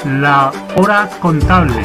La hora contable.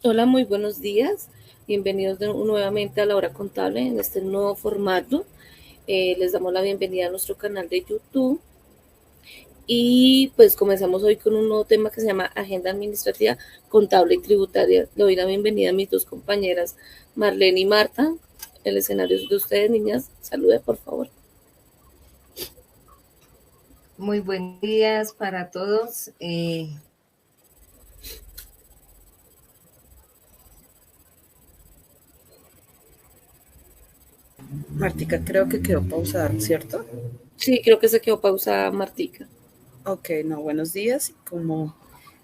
Hola, muy buenos días. Bienvenidos nuevamente a la hora contable en este nuevo formato. Les damos la bienvenida a nuestro canal de YouTube y pues comenzamos hoy con un nuevo tema que se llama Agenda Administrativa, Contable y Tributaria. Le doy la bienvenida a mis dos compañeras, Marlene y Marta. El escenario es de ustedes, niñas. Salude, por favor. Muy buenos días para todos. Martica, creo que quedó pausada, ¿cierto? Sí, creo que se quedó pausada, Martica. Ok, no, buenos días. Como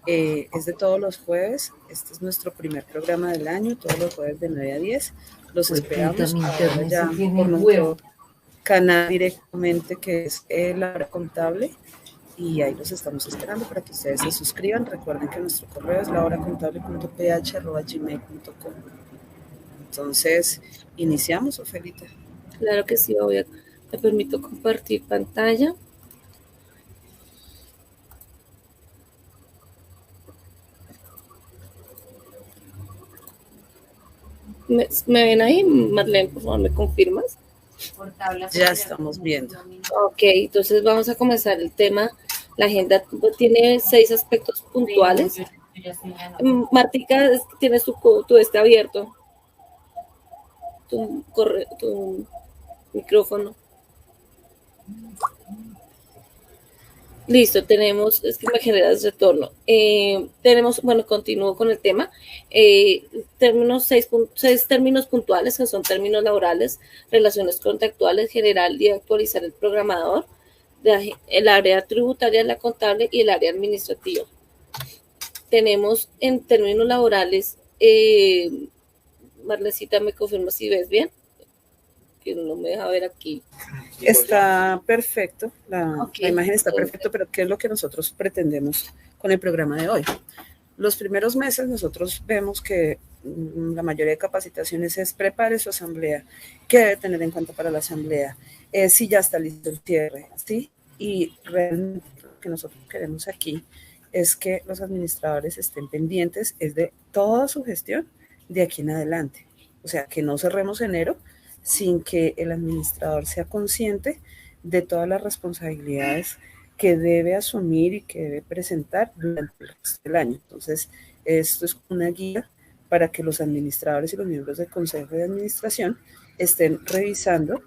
es de todos los jueves, este es nuestro primer programa del año, todos los jueves de 9 a 10. Los esperamos ahora ya por nuestro canal directamente, que es La Hora Contable, y ahí los estamos esperando para que ustedes se suscriban. Recuerden que nuestro correo es lahoracontable.ph@gmail.com. Entonces, ¿iniciamos, Ofelita? Claro que sí, me permito compartir pantalla. ¿Me ven ahí, Marlene? Por favor, ¿me confirmas? Ya estamos viendo. Ok, entonces vamos a comenzar el tema. La agenda tiene 6 aspectos puntuales. Martica, tienes tu abierto. Tu micrófono. Listo, tenemos, es que me generas retorno. Continúo con el tema. 6 términos puntuales, que son términos laborales, relaciones contractuales, general y actualizar el programador, el área tributaria, la contable y el área administrativa. Tenemos en términos laborales, Marlecita, ¿me confirma si ves bien? Que no me deja ver aquí. Está perfecto, la imagen está perfecta, pero ¿qué es lo que nosotros pretendemos con el programa de hoy? Los primeros meses nosotros vemos que la mayoría de capacitaciones es prepare su asamblea, qué debe tener en cuenta para la asamblea, si ya está listo el cierre, ¿sí? Y realmente lo que nosotros queremos aquí es que los administradores estén pendientes es de toda su gestión de aquí en adelante, o sea, que no cerremos enero sin que el administrador sea consciente de todas las responsabilidades que debe asumir y que debe presentar durante el resto del año. Entonces, esto es una guía para que los administradores y los miembros del Consejo de Administración estén revisando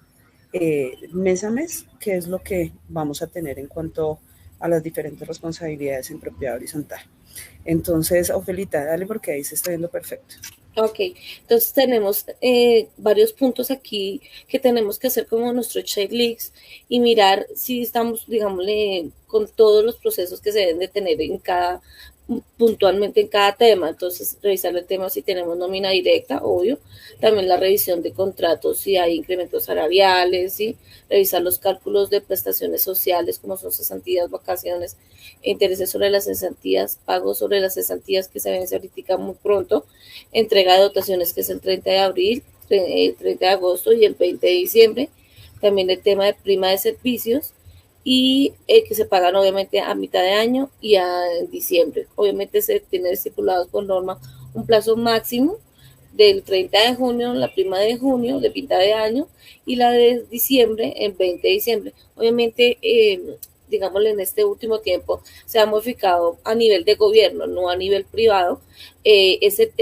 mes a mes qué es lo que vamos a tener en cuanto a las diferentes responsabilidades en propiedad horizontal. Entonces, Ofelita, dale porque ahí se está viendo perfecto. Ok, entonces tenemos varios puntos aquí que tenemos que hacer como nuestro checklist y mirar si estamos, digámosle, con todos los procesos que se deben de tener puntualmente en cada tema. Entonces, revisar el tema si tenemos nómina directa, obvio. También la revisión de contratos, si hay incrementos salariales, ¿sí? Revisar los cálculos de prestaciones sociales, como son cesantías, vacaciones, intereses sobre las cesantías, pagos sobre las cesantías que se vence ahorita muy pronto, entrega de dotaciones que es el 30 de abril, el 30 de agosto y el 20 de diciembre. También el tema de prima de servicios, y que se pagan obviamente a mitad de año y en diciembre. Obviamente se tiene estipulados por norma un plazo máximo del 30 de junio, la prima de junio, de mitad de año, y la de diciembre, el 20 de diciembre. Obviamente digámosle, en este último tiempo se ha modificado a nivel de gobierno, no a nivel privado, ese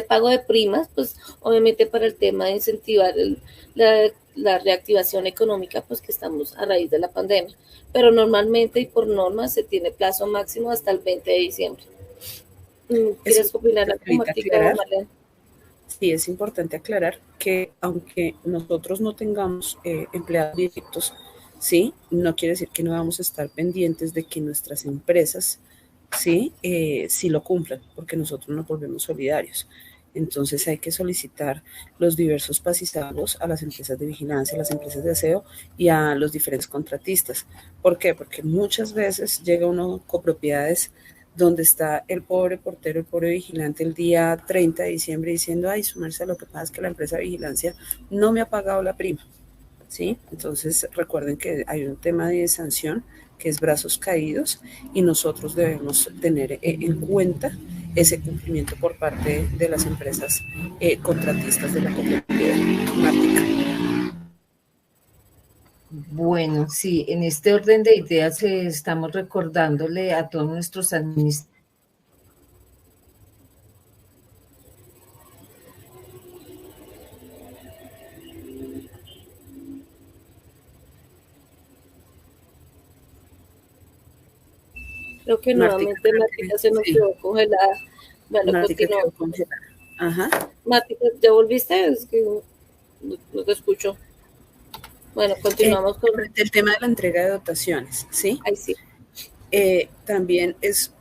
pago de primas, pues obviamente para el tema de incentivar la reactivación económica, pues que estamos a raíz de la pandemia. Pero normalmente y por norma se tiene plazo máximo hasta el 20 de diciembre. ¿Quieres opinar algo, Martica? Sí, es importante aclarar que aunque nosotros no tengamos empleados directos, sí, no quiere decir que no vamos a estar pendientes de que nuestras empresas sí lo cumplan, porque nosotros nos volvemos solidarios. Entonces hay que solicitar los diversos pasizagos a las empresas de vigilancia, a las empresas de aseo y a los diferentes contratistas. ¿Por qué? Porque muchas veces llega uno a copropiedades donde está el pobre portero, el pobre vigilante el día 30 de diciembre diciendo, ay, su merced, lo que pasa es que la empresa de vigilancia no me ha pagado la prima, ¿sí? Entonces recuerden que hay un tema de sanción que es brazos caídos y nosotros debemos tener en cuenta ese cumplimiento por parte de las empresas contratistas de la copropiedad. Martica. Bueno, sí, en este orden de ideas estamos recordándole a todos nuestros administradores. Creo que nuevamente Martica se nos quedó congelada. Bueno, continuamos. Ajá. Martica, ¿ya volviste? Es que no te escucho. Bueno, continuamos con el tema de la entrega de dotaciones, ¿sí? Ahí sí. También es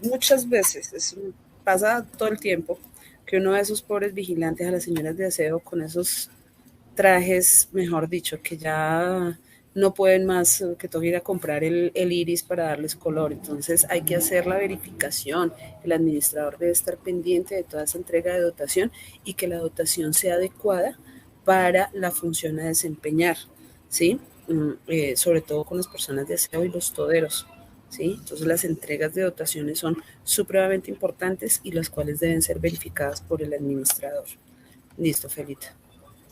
muchas veces, pasa todo el tiempo, que uno ve a esos pobres vigilantes, a las señoras de aseo con esos trajes, mejor dicho, que ya no pueden más, que toca ir a comprar el iris para darles color. Entonces hay que hacer la verificación. El administrador debe estar pendiente de toda esa entrega de dotación y que la dotación sea adecuada para la función a desempeñar, ¿sí? Sobre todo con las personas de aseo y los toderos, ¿sí? Entonces las entregas de dotaciones son supremamente importantes y las cuales deben ser verificadas por el administrador. Listo, Felita.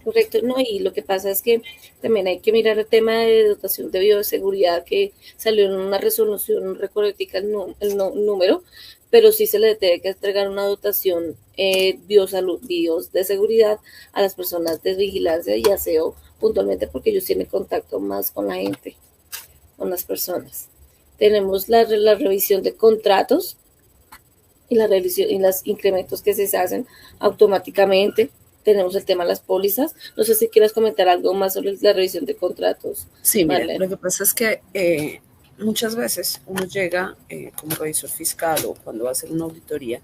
Correcto, no, y lo que pasa es que también hay que mirar el tema de dotación de bioseguridad que salió en una resolución, no recuerdo el número, pero sí se le tiene que entregar una dotación bios de seguridad a las personas de vigilancia y aseo puntualmente porque ellos tienen contacto más con la gente, con las personas. Tenemos la revisión de contratos y la revisión y los incrementos que se hacen automáticamente. Tenemos el tema de las pólizas. No sé si quieres comentar algo más sobre la revisión de contratos. Sí, mira, lo que pasa es que muchas veces uno llega como revisor fiscal o cuando va a hacer una auditoría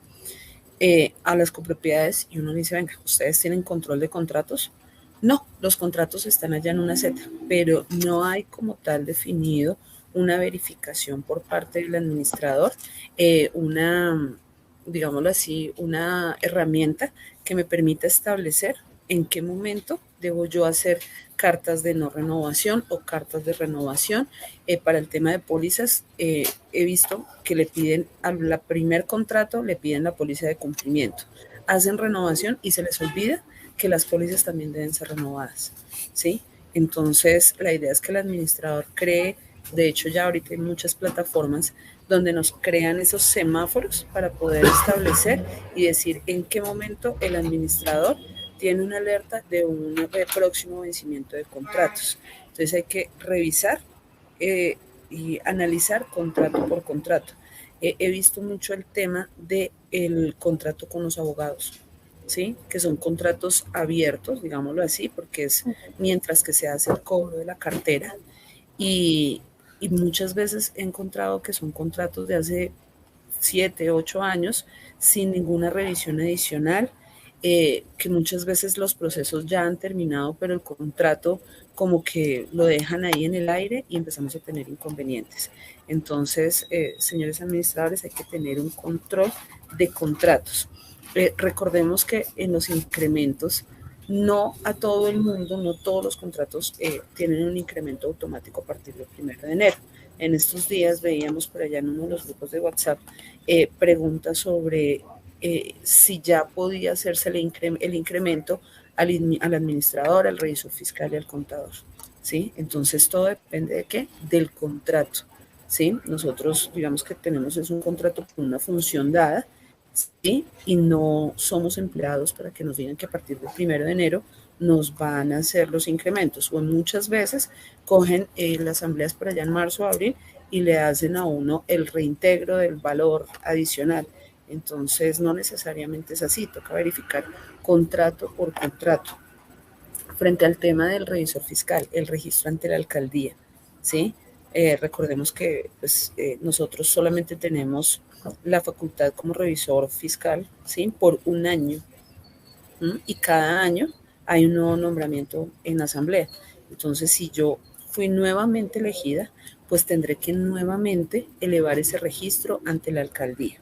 a las copropiedades y uno dice, venga, ¿ustedes tienen control de contratos? No, los contratos están allá en una Z, pero no hay como tal definido una verificación por parte del administrador, digámoslo así, una herramienta que me permita establecer en qué momento debo yo hacer cartas de no renovación o cartas de renovación. Para el tema de pólizas, he visto que le piden al primer contrato, le piden la póliza de cumplimiento. Hacen renovación y se les olvida que las pólizas también deben ser renovadas, ¿sí? Entonces, la idea es que el administrador cree, de hecho ya ahorita hay muchas plataformas donde nos crean esos semáforos para poder establecer y decir en qué momento el administrador tiene una alerta de un próximo vencimiento de contratos. Entonces hay que revisar y analizar contrato por contrato. He visto mucho el tema del contrato con los abogados, ¿sí? Que son contratos abiertos, digámoslo así, porque es mientras que se hace el cobro de la cartera y muchas veces he encontrado que son contratos de hace 7, 8 años sin ninguna revisión adicional, que muchas veces los procesos ya han terminado, pero el contrato como que lo dejan ahí en el aire y empezamos a tener inconvenientes. Entonces, señores administradores, hay que tener un control de contratos. Recordemos que en los incrementos, no a todo el mundo, no todos los contratos tienen un incremento automático a partir del 1 de enero. En estos días veíamos por allá en uno de los grupos de WhatsApp preguntas sobre si ya podía hacerse el incremento al administrador, al revisor fiscal y al contador. ¿sí? Entonces todo depende de qué, del contrato, ¿sí? Nosotros digamos que tenemos es un contrato con una función dada, ¿sí? Y no somos empleados para que nos digan que a partir del 1 de enero nos van a hacer los incrementos, o muchas veces cogen las asambleas por allá en marzo o abril y le hacen a uno el reintegro del valor adicional. Entonces no necesariamente es así, toca verificar contrato por contrato. Frente al tema del revisor fiscal, el registro ante la alcaldía, ¿sí? Recordemos que pues, nosotros solamente tenemos la facultad como revisor fiscal, ¿sí? Por un año, ¿sí? Y cada año hay un nuevo nombramiento en asamblea. Entonces, si yo fui nuevamente elegida, pues tendré que nuevamente elevar ese registro ante la alcaldía.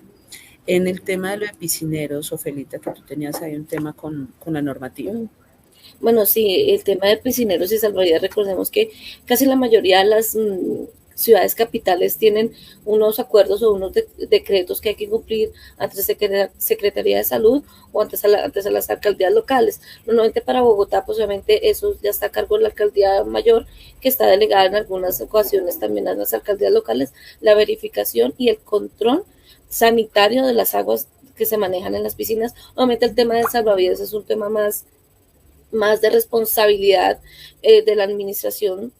En el tema de los piscineros, Ofelita, que tú tenías ahí un tema con la normativa. Bueno, sí, el tema de piscineros y salvavidas, recordemos que casi la mayoría de las ciudades capitales tienen unos acuerdos o unos decretos que hay que cumplir ante la Secretaría de Salud o antes a las alcaldías locales. Normalmente para Bogotá, pues obviamente eso ya está a cargo de la alcaldía mayor, que está delegada en algunas ocasiones también a las alcaldías locales, la verificación y el control sanitario de las aguas que se manejan en las piscinas. Obviamente el tema de salvavidas es un tema más de responsabilidad de la administración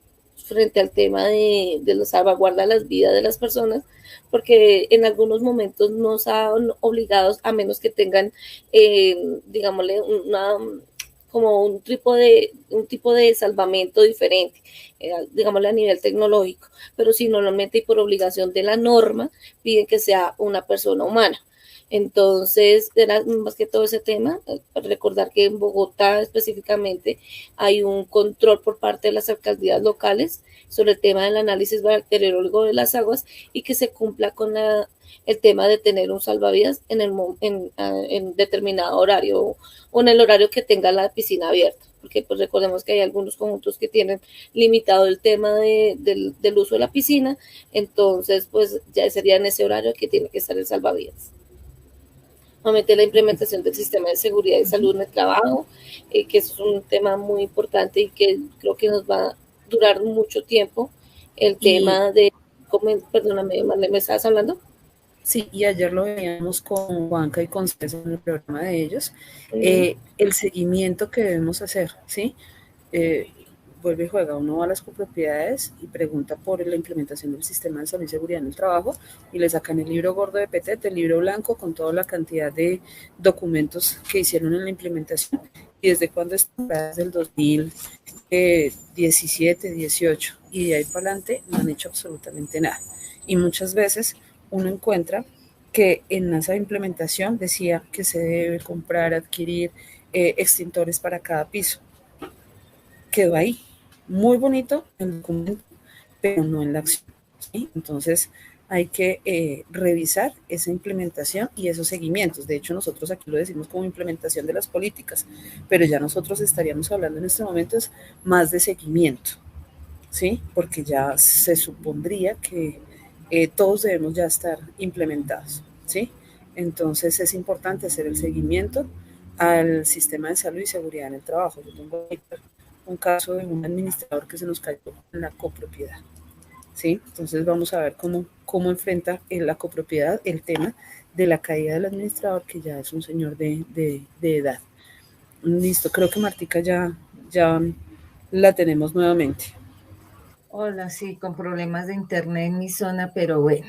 frente al tema de la salvaguarda de las vidas de las personas, porque en algunos momentos nos han obligado, a menos que tengan, digámosle, como un tipo de salvamento diferente, digámosle a nivel tecnológico, pero si normalmente y por obligación de la norma piden que sea una persona humana. Entonces, era más que todo ese tema, recordar que en Bogotá específicamente hay un control por parte de las alcaldías locales sobre el tema del análisis bacteriológico de las aguas y que se cumpla con el tema de tener un salvavidas en determinado horario o en el horario que tenga la piscina abierta, porque pues recordemos que hay algunos conjuntos que tienen limitado el tema del uso de la piscina, entonces pues ya sería en ese horario que tiene que estar el salvavidas. Nuevamente la implementación del sistema de seguridad y salud en el trabajo, que es un tema muy importante y que creo que nos va a durar mucho tiempo. El tema de, perdóname, ¿me estabas hablando? Sí, y ayer lo veíamos con Juanca y con César en el programa de ellos, el seguimiento que debemos hacer, ¿sí? Vuelve y juega, uno va a las copropiedades y pregunta por la implementación del sistema de salud y seguridad en el trabajo y le sacan el libro gordo de PTT, el libro blanco con toda la cantidad de documentos que hicieron en la implementación y desde cuándo están, desde el 2017, 18 y de ahí para adelante no han hecho absolutamente nada. Y muchas veces uno encuentra que en esa implementación decía que se debe comprar, adquirir extintores para cada piso. Quedó ahí. Muy bonito el documento, pero no en la acción, ¿sí? Entonces hay que revisar esa implementación y esos seguimientos. De hecho, nosotros aquí lo decimos como implementación de las políticas, pero ya nosotros estaríamos hablando en este momento más de seguimiento, ¿sí? Porque ya se supondría que todos debemos ya estar implementados, ¿sí? Entonces es importante hacer el seguimiento al sistema de salud y seguridad en el trabajo. Yo tengo un caso de un administrador que se nos cayó en la copropiedad, ¿sí? Entonces vamos a ver cómo enfrenta en la copropiedad el tema de la caída del administrador, que ya es un señor de edad. Listo, creo que Martica ya la tenemos nuevamente. Hola, sí, con problemas de internet en mi zona, pero bueno,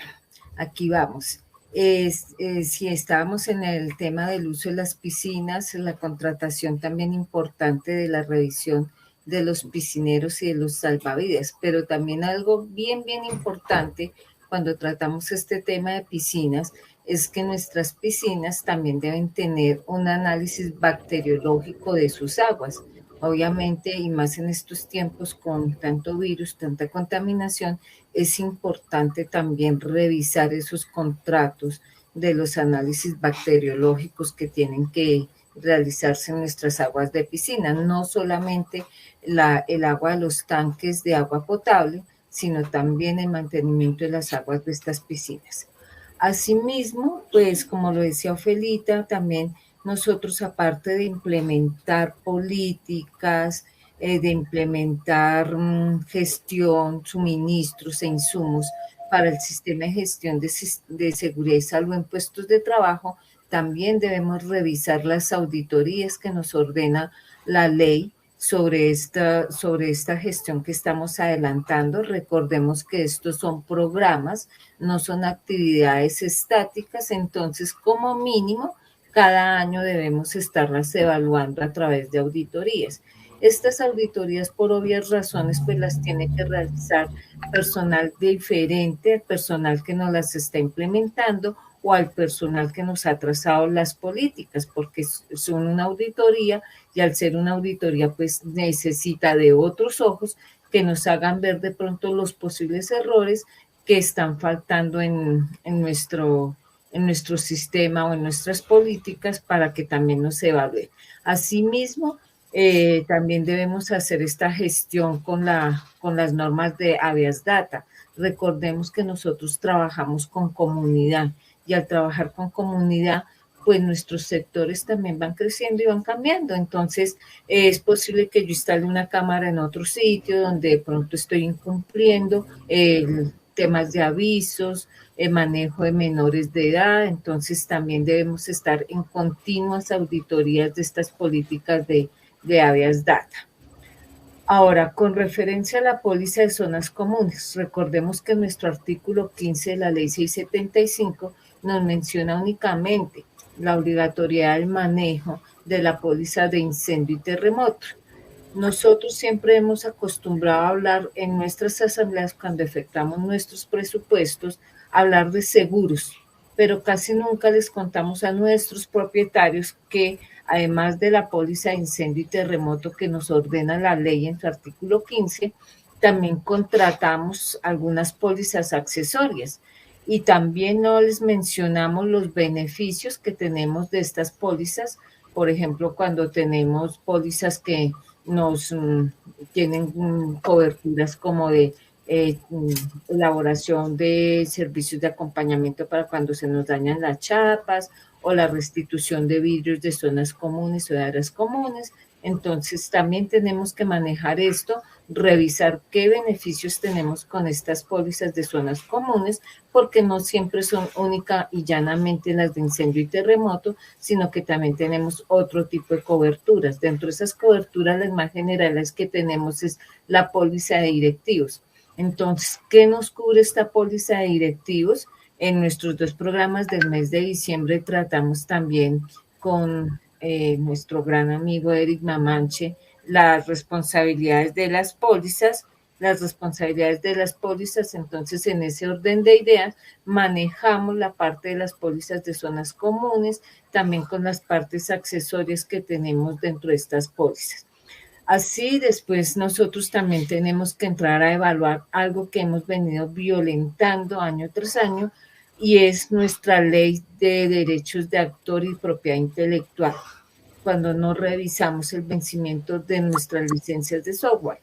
aquí vamos. Si estábamos en el tema del uso de las piscinas, la contratación también importante de la revisión de los piscineros y de los salvavidas, pero también algo bien importante cuando tratamos este tema de piscinas es que nuestras piscinas también deben tener un análisis bacteriológico de sus aguas. Obviamente, y más en estos tiempos con tanto virus, tanta contaminación, es importante también revisar esos contratos de los análisis bacteriológicos que tienen que realizarse en nuestras aguas de piscina, no solamente el agua de los tanques de agua potable, sino también el mantenimiento de las aguas de estas piscinas. Asimismo, pues como lo decía Ofelita, también nosotros, aparte de implementar políticas, de implementar gestión, suministros e insumos para el sistema de gestión de seguridad y salud en puestos de trabajo, también debemos revisar las auditorías que nos ordena la ley sobre esta gestión que estamos adelantando. Recordemos que estos son programas, no son actividades estáticas, entonces como mínimo cada año debemos estarlas evaluando a través de auditorías. Estas auditorías, por obvias razones, pues las tiene que realizar personal diferente, el personal que nos las está implementando o al personal que nos ha trazado las políticas, porque son una auditoría y al ser una auditoría, pues necesita de otros ojos que nos hagan ver de pronto los posibles errores que están faltando en nuestro sistema o en nuestras políticas para que también nos evalúe. Asimismo, también debemos hacer esta gestión con las normas de habeas data. Recordemos que nosotros trabajamos con comunidad y al trabajar con comunidad, pues nuestros sectores también van creciendo y van cambiando. Entonces, es posible que yo instale una cámara en otro sitio donde de pronto estoy incumpliendo temas de avisos, manejo de menores de edad. Entonces, también debemos estar en continuas auditorías de estas políticas de habeas data. Ahora, con referencia a la póliza de zonas comunes, recordemos que nuestro artículo 15 de la ley 675 nos menciona únicamente la obligatoriedad del manejo de la póliza de incendio y terremoto. Nosotros siempre hemos acostumbrado a hablar en nuestras asambleas cuando efectuamos nuestros presupuestos, hablar de seguros, pero casi nunca les contamos a nuestros propietarios que además de la póliza de incendio y terremoto que nos ordena la ley en su artículo 15, también contratamos algunas pólizas accesorias y también no les mencionamos los beneficios que tenemos de estas pólizas. Por ejemplo, cuando tenemos pólizas que nos tienen coberturas como de elaboración de servicios de acompañamiento para cuando se nos dañan las chapas o la restitución de vidrios de zonas comunes o de áreas comunes. Entonces también tenemos que manejar esto, revisar qué beneficios tenemos con estas pólizas de zonas comunes, porque no siempre son única y llanamente las de incendio y terremoto, sino que también tenemos otro tipo de coberturas. Dentro de esas coberturas, las más generales que tenemos es la póliza de directivos. Entonces, ¿qué nos cubre esta póliza de directivos? En nuestros 2 programas del mes de diciembre tratamos también con nuestro gran amigo Eric Mamanche las responsabilidades de las pólizas. Entonces, en ese orden de ideas, manejamos la parte de las pólizas de zonas comunes, también con las partes accesorias que tenemos dentro de estas pólizas. Así, después nosotros también tenemos que entrar a evaluar algo que hemos venido violentando año tras año, y es nuestra ley de derechos de autor y propiedad intelectual, cuando no revisamos el vencimiento de nuestras licencias de software.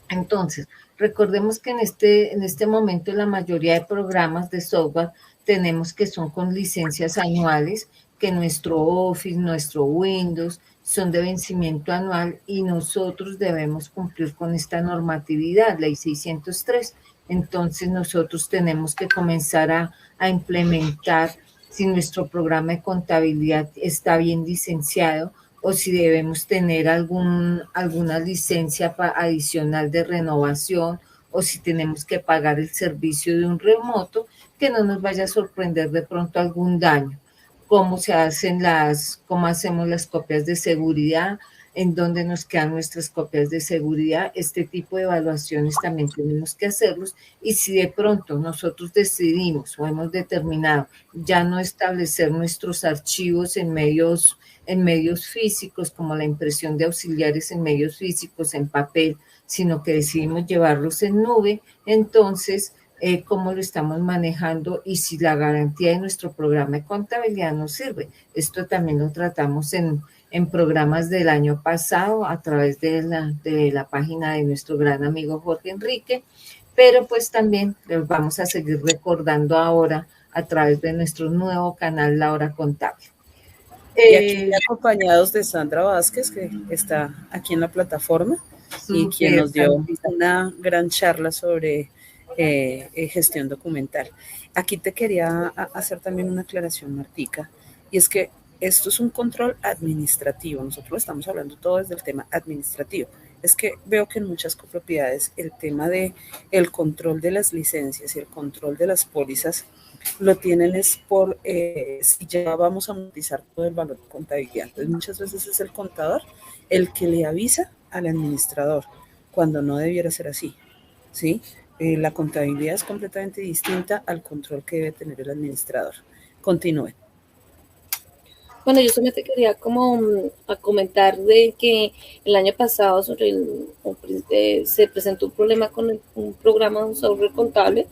Entonces, recordemos que en este momento la mayoría de programas de software tenemos que son con licencias anuales, que nuestro Office, nuestro Windows son de vencimiento anual y nosotros debemos cumplir con esta normatividad, ley 603. Entonces nosotros tenemos que comenzar a implementar si nuestro programa de contabilidad está bien licenciado o si debemos tener alguna licencia adicional de renovación o si tenemos que pagar el servicio de un remoto, que no nos vaya a sorprender de pronto algún daño. Cómo hacemos las copias de seguridad, en dónde nos quedan nuestras copias de seguridad. Este tipo de evaluaciones también tenemos que hacerlos, y si de pronto nosotros decidimos o hemos determinado ya no establecer nuestros archivos en medios físicos, como la impresión de auxiliares en medios físicos, en papel, sino que decidimos llevarlos en nube, entonces cómo lo estamos manejando y si la garantía de nuestro programa de contabilidad nos sirve. Esto también lo tratamos en programas del año pasado a través de la página de nuestro gran amigo Jorge Enrique, pero pues también les vamos a seguir recordando ahora a través de nuestro nuevo canal La Hora Contable. Y aquí acompañados de Sandra Vázquez, que está aquí en la plataforma. y quien Súper, nos dio Santita. una gran charla sobre gestión documental. Aquí te quería hacer también una aclaración, Martica, y es que esto es un control administrativo. Nosotros estamos hablando todo desde el tema administrativo. Es que veo que en muchas copropiedades el tema de el control de las licencias y el control de las pólizas lo tienen es por si ya vamos a amortizar todo el valor de contabilidad. Entonces muchas veces es el contador el que le avisa al administrador cuando no debiera ser así, ¿sí? La contabilidad es completamente distinta al control que debe tener el administrador. Continúe. Bueno, yo solamente quería como a comentar de que el año pasado se presentó un problema con un programa, un software contable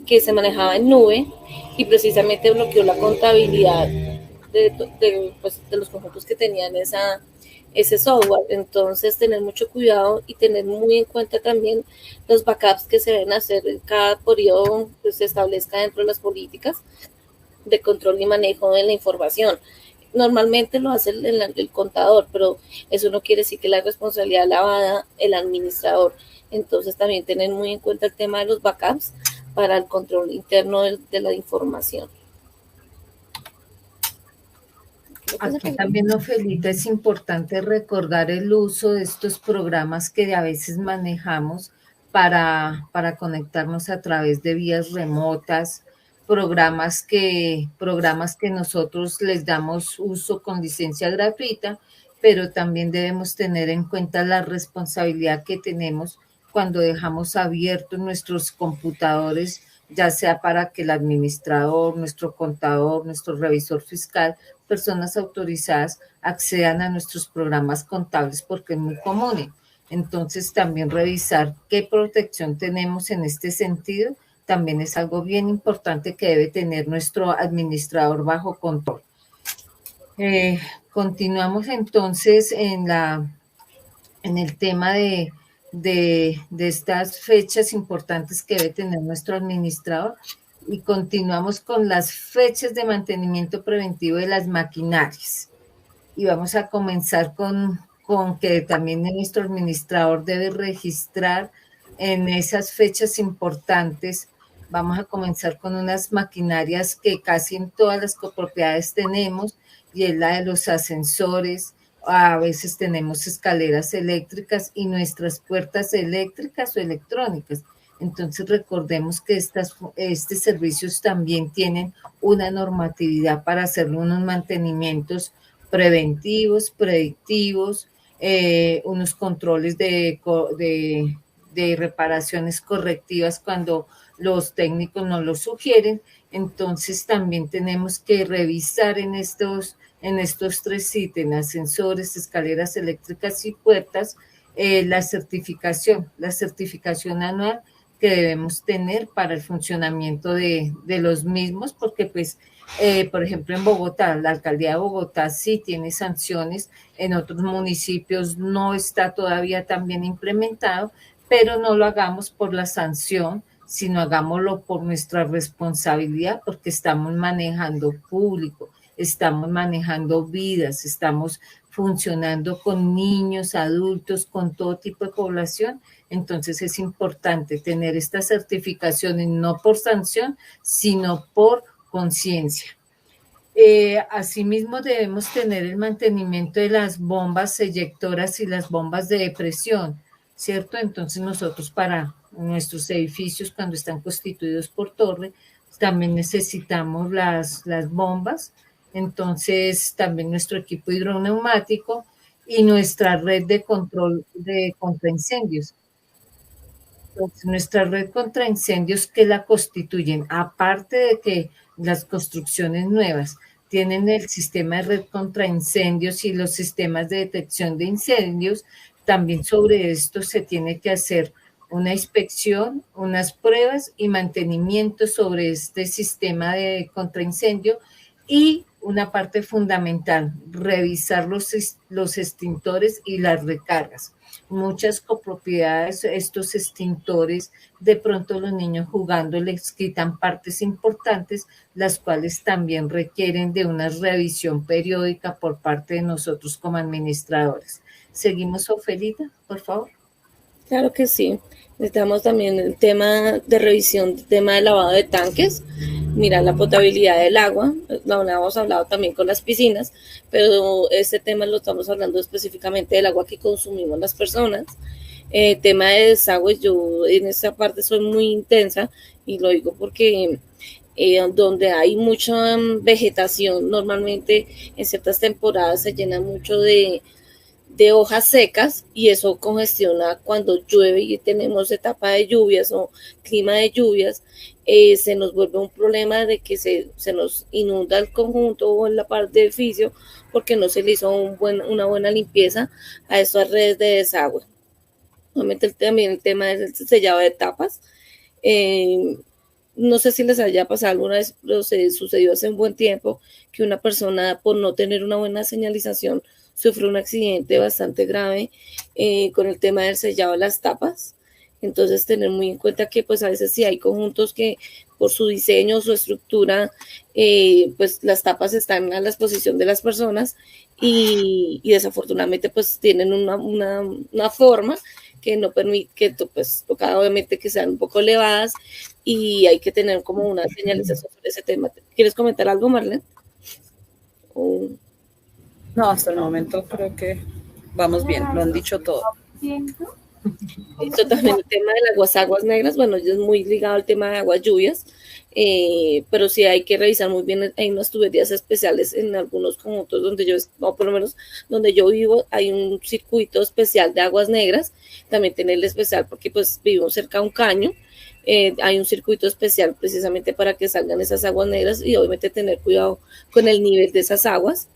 que se manejaba en nube y precisamente bloqueó la contabilidad pues, de los conjuntos que tenían ese software. Entonces, tener mucho cuidado y tener muy en cuenta también los backups que se deben hacer en cada periodo que se establezca dentro de las políticas de control y manejo de la información. Normalmente lo hace el contador, pero eso no quiere decir que la responsabilidad la va a dar el administrador. Entonces también tener muy en cuenta el tema de los backups para el control interno de la información. Aquí también, Ofelita, es importante recordar el uso de estos programas que a veces manejamos para conectarnos a través de vías remotas, programas que nosotros les damos uso con licencia gratuita, pero también debemos tener en cuenta la responsabilidad que tenemos cuando dejamos abiertos nuestros computadores, ya sea para que el administrador, nuestro contador, nuestro revisor fiscal, personas autorizadas accedan a nuestros programas contables porque es muy común. Entonces, también revisar qué protección tenemos en este sentido también es algo bien importante que debe tener nuestro administrador bajo control. Continuamos entonces en el tema de estas fechas importantes que debe tener nuestro administrador y continuamos con las fechas de mantenimiento preventivo de las maquinarias. Y vamos a comenzar con que también nuestro administrador debe registrar en esas fechas importantes. Vamos a comenzar con unas maquinarias que casi en todas las copropiedades tenemos, y es la de los ascensores. A veces tenemos escaleras eléctricas y nuestras puertas eléctricas o electrónicas. Entonces recordemos que estos servicios también tienen una normatividad para hacer unos mantenimientos preventivos, predictivos, unos controles de reparaciones correctivas cuando los técnicos nos lo sugieren. Entonces también tenemos que revisar en estos tres ítems, ascensores, escaleras eléctricas y puertas, la certificación anual que debemos tener para el funcionamiento de los mismos, porque pues, por ejemplo, en Bogotá, la alcaldía de Bogotá sí tiene sanciones, en otros municipios no está todavía tan bien implementado, pero no lo hagamos por la sanción, sino hagámoslo por nuestra responsabilidad, porque estamos manejando público, estamos manejando vidas, estamos funcionando con niños, adultos, con todo tipo de población. Entonces es importante tener estas certificaciones no por sanción, sino por conciencia. Asimismo, debemos tener el mantenimiento de las bombas eyectoras y las bombas de presión, ¿cierto? Entonces nosotros para nuestros edificios, cuando están constituidos por torre, también necesitamos las bombas. Entonces también nuestro equipo hidroneumático y nuestra red de control contra incendios. Entonces, nuestra red contra incendios, que la constituyen, aparte de que las construcciones nuevas tienen el sistema de red contra incendios y los sistemas de detección de incendios, también sobre esto se tiene que hacer una inspección, unas pruebas y mantenimiento sobre este sistema de contraincendio. Y una parte fundamental, revisar los extintores y las recargas. Muchas copropiedades, estos extintores, de pronto los niños jugando les quitan partes importantes, las cuales también requieren de una revisión periódica por parte de nosotros como administradores. Seguimos, Ofelita, por favor. Claro que sí. Necesitamos también el tema de revisión, el tema de lavado de tanques, mirar la potabilidad del agua. Lo hemos hablado también con las piscinas, pero este tema lo estamos hablando específicamente del agua que consumimos las personas. Tema de desagües, yo en esta parte soy muy intensa y lo digo porque donde hay mucha vegetación, normalmente en ciertas temporadas se llena mucho de hojas secas y eso congestiona cuando llueve y tenemos etapa de lluvias o clima de lluvias, se nos vuelve un problema de que se nos inunda el conjunto o en la parte de edificio porque no se le hizo una buena limpieza a esas redes de desagüe. Obviamente también el tema del sellado de tapas. No sé si les haya pasado alguna vez, pero se sucedió hace un buen tiempo que una persona por no tener una buena señalización sufrió un accidente bastante grave con el tema del sellado de las tapas. Entonces tener muy en cuenta que pues a veces sí hay conjuntos que por su diseño, su estructura, pues las tapas están a la exposición de las personas y desafortunadamente pues tienen una forma que no permite, que pues toca obviamente que sean un poco elevadas y hay que tener como una señalización sobre ese tema. ¿Quieres comentar algo, Marlene? No, hasta el momento creo que vamos bien, lo han dicho todo. Esto también el tema de las aguas negras, bueno, es muy ligado al tema de aguas lluvias, pero sí hay que revisar muy bien, hay unas tuberías especiales en algunos conjuntos donde yo, o por lo menos donde yo vivo, hay un circuito especial de aguas negras, también tenerle especial porque pues vivimos cerca de un caño, hay un circuito especial precisamente para que salgan esas aguas negras y obviamente tener cuidado con el nivel de esas aguas,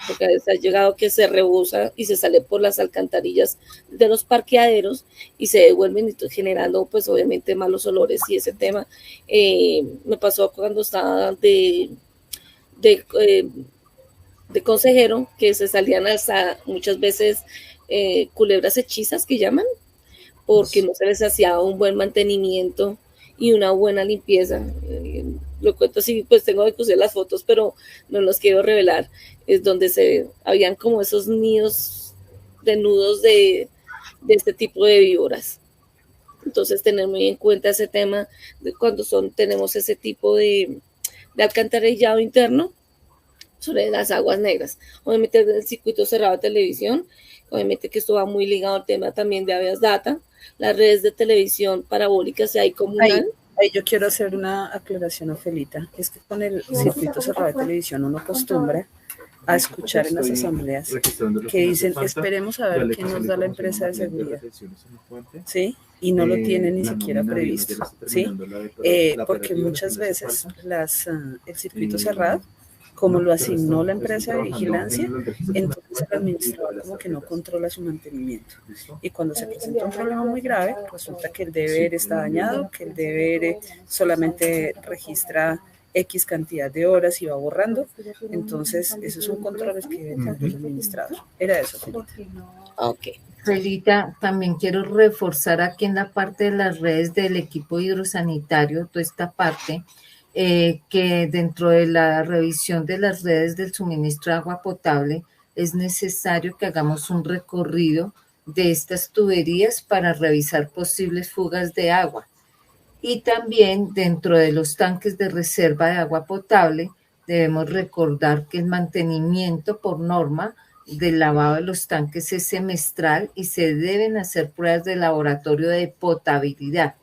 porque a veces ha llegado que se rebosa y se sale por las alcantarillas de los parqueaderos y se devuelven generando pues obviamente malos olores y ese tema me pasó cuando estaba de consejero que se salían hasta muchas veces culebras hechizas que llaman porque no se les hacía un buen mantenimiento y una buena limpieza. Lo cuento así, pues tengo que usar las fotos, pero no los quiero revelar. Es donde habían como esos nidos de nudos de este tipo de víboras. Entonces, tener muy en cuenta ese tema de cuando tenemos ese tipo de alcantarillado interno sobre las aguas negras. Obviamente, el circuito cerrado de televisión, obviamente que esto va muy ligado al tema también de Avias Data, las redes de televisión parabólicas hay comunal. Ahí yo quiero hacer una aclaración, Ofelita. Es que con el circuito cerrado de televisión uno acostumbra a escuchar en las asambleas que dicen, esperemos a ver qué nos da la empresa de seguridad, ¿sí? Y no lo tienen ni siquiera previsto, ¿sí? Porque muchas veces el circuito cerrado, como lo asignó la empresa de vigilancia, entonces el administrador como que no controla su mantenimiento. Y cuando se presenta un problema muy grave, resulta que el DVR está dañado, que el DVR solamente registra X cantidad de horas y va borrando. Entonces, esos son controles que debe tener el administrador. Era eso, Felita. Ok. Felita, también quiero reforzar aquí en la parte de las redes del equipo hidrosanitario, toda esta parte, que dentro de la revisión de las redes del suministro de agua potable es necesario que hagamos un recorrido de estas tuberías para revisar posibles fugas de agua. Y también dentro de los tanques de reserva de agua potable debemos recordar que el mantenimiento por norma del lavado de los tanques es semestral y se deben hacer pruebas de laboratorio de potabilidad.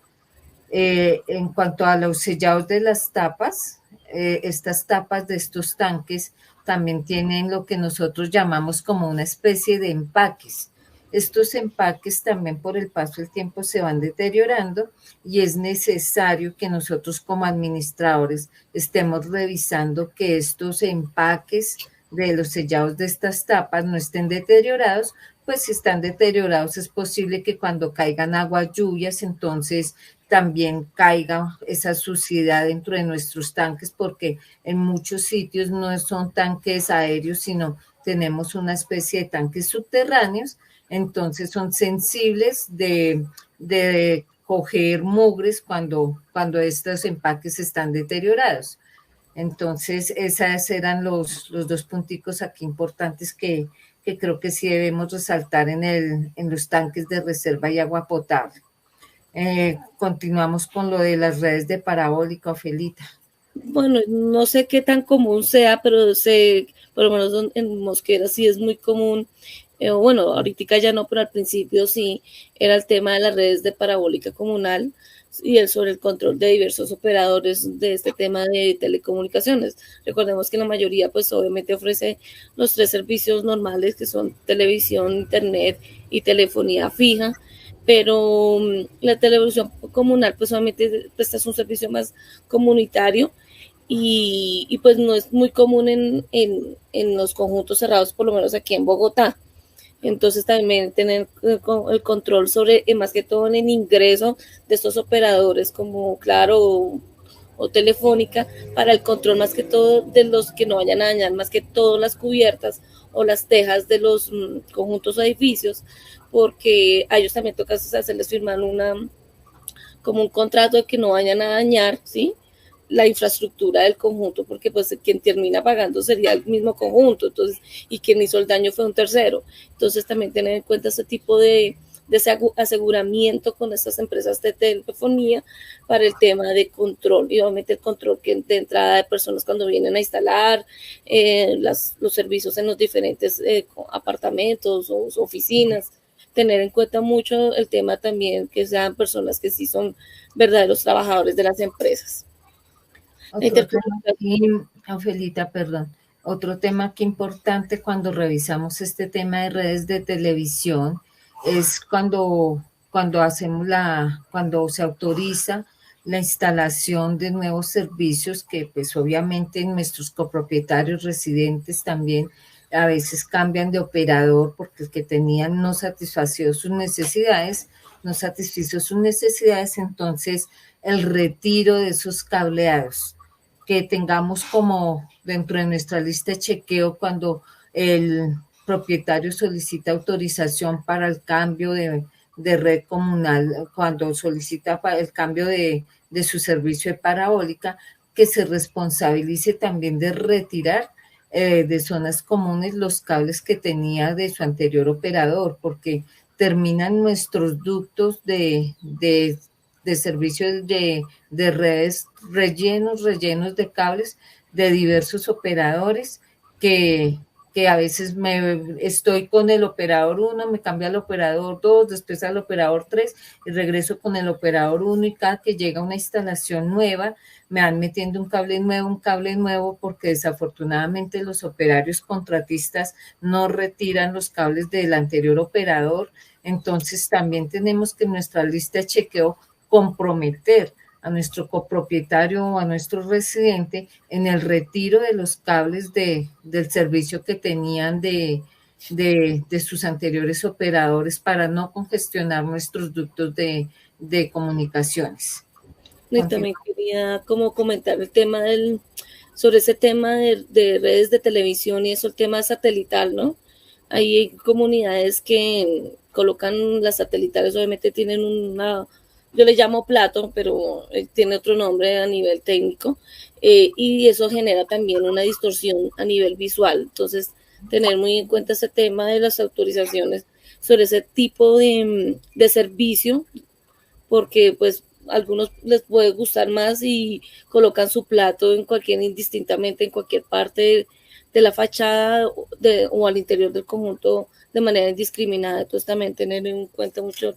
En cuanto a los sellados de las tapas, estas tapas de estos tanques también tienen lo que nosotros llamamos como una especie de empaques. Estos empaques también por el paso del tiempo se van deteriorando y es necesario que nosotros como administradores estemos revisando que estos empaques de los sellados de estas tapas no estén deteriorados, pues si están deteriorados es posible que cuando caigan aguas lluvias entonces también caiga esa suciedad dentro de nuestros tanques, porque en muchos sitios no son tanques aéreos, sino tenemos una especie de tanques subterráneos, entonces son sensibles de coger mugres cuando estos empaques están deteriorados. Entonces, esos eran los dos punticos aquí importantes que que creo que sí debemos resaltar en los tanques de reserva y agua potable. Continuamos con lo de las redes de parabólica, Ofelita. Bueno, no sé qué tan común sea, pero sé, por lo menos en Mosquera sí es muy común. Bueno, ahorita ya no, pero al principio sí, era el tema de las redes de parabólica comunal y sobre el control de diversos operadores de este tema de telecomunicaciones. Recordemos que la mayoría, pues obviamente ofrece los 3 servicios normales que son televisión, internet y telefonía fija, pero la televisión comunal pues solamente presta un servicio más comunitario y pues no es muy común en los conjuntos cerrados, por lo menos aquí en Bogotá. Entonces también tener el control sobre, más que todo en el ingreso de estos operadores como Claro o Telefónica, para el control más que todo de los que no vayan a dañar más que todo las cubiertas o las tejas de los conjuntos o edificios, porque a ellos también toca hacerles firmar como un contrato de que no vayan a dañar, ¿sí?, la infraestructura del conjunto, porque pues quien termina pagando sería el mismo conjunto, entonces, y quien hizo el daño fue un tercero. Entonces también tener en cuenta ese tipo de ese aseguramiento con estas empresas de telefonía para el tema de control, y obviamente el control que de entrada de personas cuando vienen a instalar los servicios en los diferentes apartamentos o oficinas. Tener en cuenta mucho el tema también que sean personas que sí son verdaderos trabajadores de las empresas. Otro tema aquí, Angelita, perdón. Otro tema que importante cuando revisamos este tema de redes de televisión es cuando se autoriza la instalación de nuevos servicios que pues obviamente nuestros copropietarios residentes también a veces cambian de operador porque el que tenían no satisfizo sus necesidades, entonces el retiro de esos cableados, que tengamos como dentro de nuestra lista de chequeo cuando el propietario solicita autorización para el cambio de red comunal, cuando solicita el cambio de su servicio de parabólica, que se responsabilice también de retirar de zonas comunes los cables que tenía de su anterior operador, porque terminan nuestros ductos de servicios de redes rellenos de cables de diversos operadores que a veces estoy con el operador 1, me cambia al operador 2, después al operador 3 y regreso con el operador 1 y cada que llega una instalación nueva me van metiendo un cable nuevo porque desafortunadamente los operarios contratistas no retiran los cables del anterior operador. Entonces también tenemos que en nuestra lista de chequeo comprometer a nuestro copropietario o a nuestro residente en el retiro de los cables del servicio que tenían de sus anteriores operadores para no congestionar nuestros ductos de comunicaciones. Y también quería como comentar el tema sobre ese tema de redes de televisión y eso, el tema satelital, ¿no? Hay comunidades que colocan las satelitales, obviamente tienen yo le llamo plato, pero tiene otro nombre a nivel técnico, y eso genera también una distorsión a nivel visual. Entonces, tener muy en cuenta ese tema de las autorizaciones sobre ese tipo de servicio, porque pues a algunos les puede gustar más y colocan su plato indistintamente en cualquier parte de la fachada o al interior del conjunto de manera indiscriminada. Entonces también tener en cuenta mucho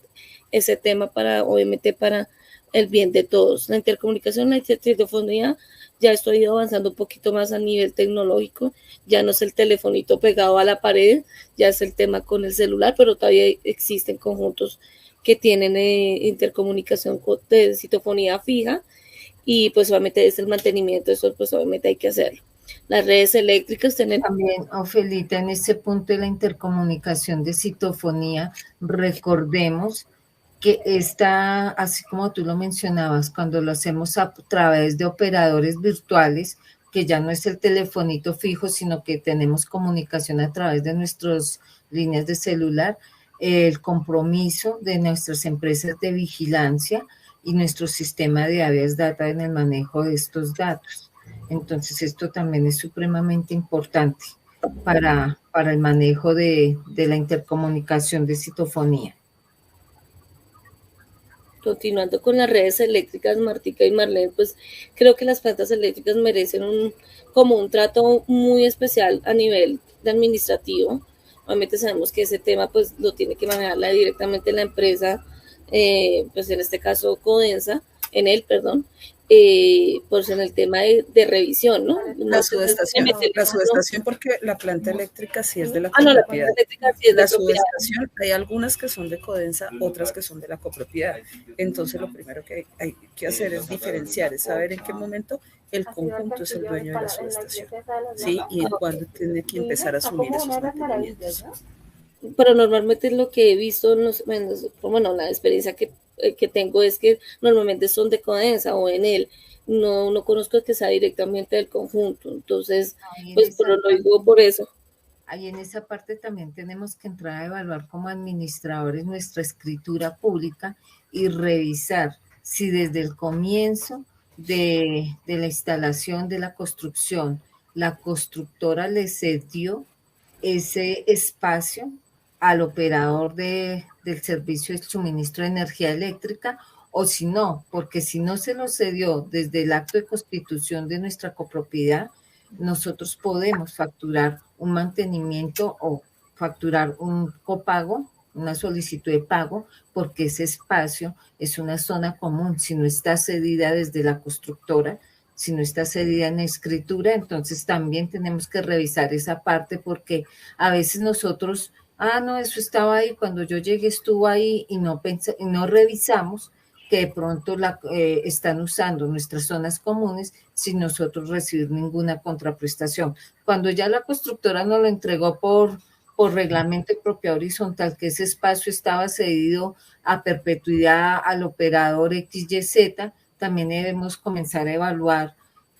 ese tema obviamente para el bien de todos. La intercomunicación, la telefonía, ya estoy avanzando un poquito más a nivel tecnológico, ya no es el telefonito pegado a la pared, ya es el tema con el celular, pero todavía existen conjuntos que tienen intercomunicación de citofonía fija y pues obviamente es el mantenimiento, eso pues obviamente hay que hacerlo. Las redes eléctricas tienen... También, Ofelita, en este punto de la intercomunicación de citofonía, recordemos que está, así como tú lo mencionabas, cuando lo hacemos a través de operadores virtuales, que ya no es el telefonito fijo, sino que tenemos comunicación a través de nuestras líneas de celular, el compromiso de nuestras empresas de vigilancia y nuestro sistema de Avias Data en el manejo de estos datos. Entonces, esto también es supremamente importante para para el manejo de la intercomunicación de citofonía. Continuando con las redes eléctricas, Martica y Marlene, pues creo que las plantas eléctricas merecen como un trato muy especial a nivel de administrativo. Obviamente sabemos que ese tema pues lo tiene que manejarla directamente la empresa, pues en este caso Codensa, pues en el tema de revisión, ¿no? La subestación porque la planta eléctrica sí es de la copropiedad. La planta eléctrica sí es de subestación, hay algunas que son de Codensa, otras que son de la copropiedad. Entonces lo primero que hay que hacer es diferenciar, es saber en qué momento el conjunto es el dueño de la subestación, ¿sí? Y cuándo tiene que empezar a asumir esos mantenimientos. Pero normalmente lo que he visto, bueno, la experiencia que tengo es que normalmente son de Codensa o en él. No conozco que sea directamente del conjunto, entonces, pues lo digo por eso. Ahí en esa parte también tenemos que entrar a evaluar como administradores nuestra escritura pública y revisar si desde el comienzo de la instalación de la construcción, la constructora le cedió ese espacio al operador del servicio de suministro de energía eléctrica, o si no, porque si no se lo cedió desde el acto de constitución de nuestra copropiedad, nosotros podemos facturar un mantenimiento o facturar un copago, una solicitud de pago, porque ese espacio es una zona común. Si no está cedida desde la constructora, si no está cedida en escritura, entonces también tenemos que revisar esa parte, porque a veces nosotros, no, eso estaba ahí, cuando yo llegué estuvo ahí, y no revisamos que de pronto están usando nuestras zonas comunes sin nosotros recibir ninguna contraprestación. Cuando ya la constructora nos lo entregó por reglamento de propiedad horizontal, que ese espacio estaba cedido a perpetuidad al operador XYZ, también debemos comenzar a evaluar,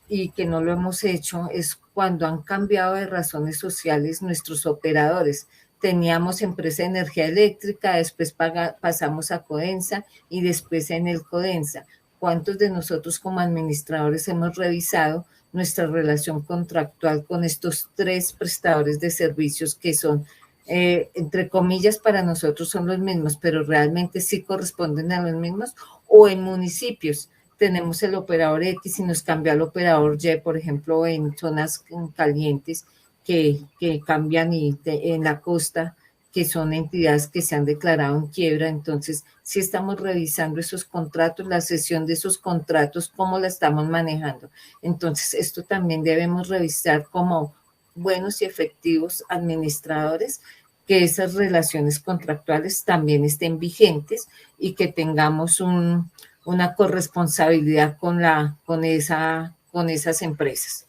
y que no lo hemos hecho, es cuando han cambiado de razones sociales nuestros operadores. Teníamos empresa de energía eléctrica, después pasamos a Codensa y después en el Codensa. ¿Cuántos de nosotros como administradores hemos revisado nuestra relación contractual con estos 3 prestadores de servicios que son, entre comillas, para nosotros son los mismos, pero realmente sí corresponden a los mismos? O en municipios tenemos el operador X y nos cambia al operador Y, por ejemplo, en zonas calientes que cambian, y en la costa, que son entidades que se han declarado en quiebra. Entonces, sí estamos revisando esos contratos, la cesión de esos contratos, cómo la estamos manejando. Entonces, esto también debemos revisar como buenos y efectivos administradores, que esas relaciones contractuales también estén vigentes y que tengamos una corresponsabilidad con esas empresas.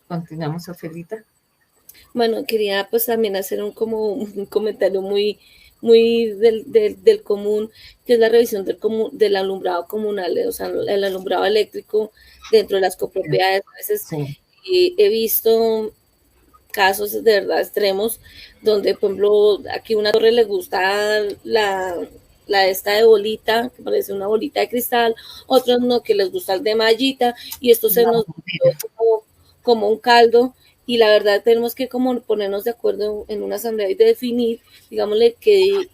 Continuamos, Ofelita. Bueno, quería pues también hacer un comentario muy del común, que es la revisión del alumbrado comunal, o sea, el alumbrado eléctrico dentro de las copropiedades. A veces he visto casos de verdad extremos donde, por ejemplo, aquí una torre le gusta la esta de bolita, que parece una bolita de cristal, otros no, que les gusta el de mallita, y esto se nos como un caldo. Y la verdad tenemos que como ponernos de acuerdo en una asamblea y de definir, digámosle, qué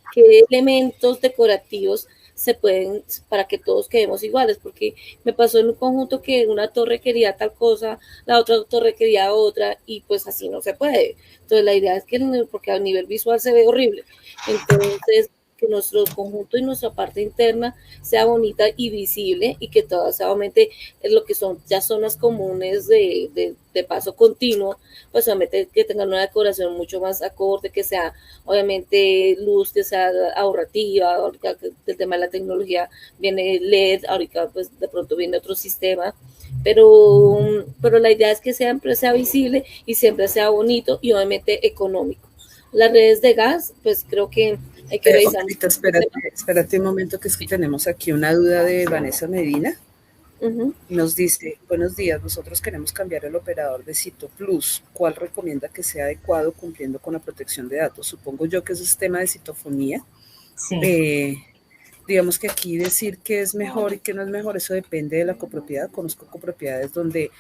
elementos decorativos se pueden, para que todos quedemos iguales, porque me pasó en un conjunto que una torre quería tal cosa, la otra torre quería otra, y pues así no se puede. Entonces la idea es que, porque a nivel visual se ve horrible, entonces que nuestro conjunto y nuestra parte interna sea bonita y visible, y que todas obviamente es lo que son ya zonas comunes de paso continuo, pues obviamente que tengan una decoración mucho más acorde, que sea obviamente luz, que sea ahorrativa. Ahorita el tema de la tecnología viene LED, ahorita pues de pronto viene otro sistema, pero la idea es que siempre sea visible y siempre sea bonito y obviamente económico. Las redes de gas, pues creo que hay que revisar. Espérate un momento, que es que tenemos aquí una duda de Vanessa Medina. Nos dice: buenos días, nosotros queremos cambiar el operador de Cito Plus. ¿Cuál recomienda que sea adecuado cumpliendo con la protección de datos? Supongo yo que eso es tema de citofonía. Sí. digamos que aquí decir qué es mejor y qué no es mejor, eso depende de la copropiedad. Conozco copropiedades donde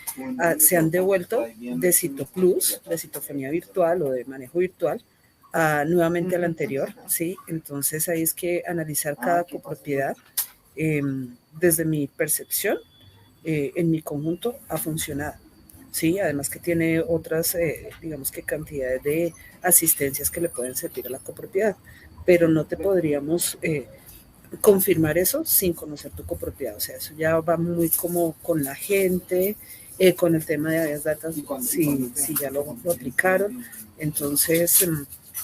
se han devuelto de Citoplus, de citofonía virtual o de manejo virtual, nuevamente a la anterior, ¿sí? Entonces ahí es que analizar cada copropiedad, desde mi percepción, en mi conjunto ha funcionado. Sí, además que tiene otras, digamos que cantidades de asistencias que le pueden servir a la copropiedad, pero no te podríamos confirmar eso sin conocer tu copropiedad. O sea, eso ya va muy como con la gente, con el tema de áreas datas, si ya lo aplicaron. Entonces,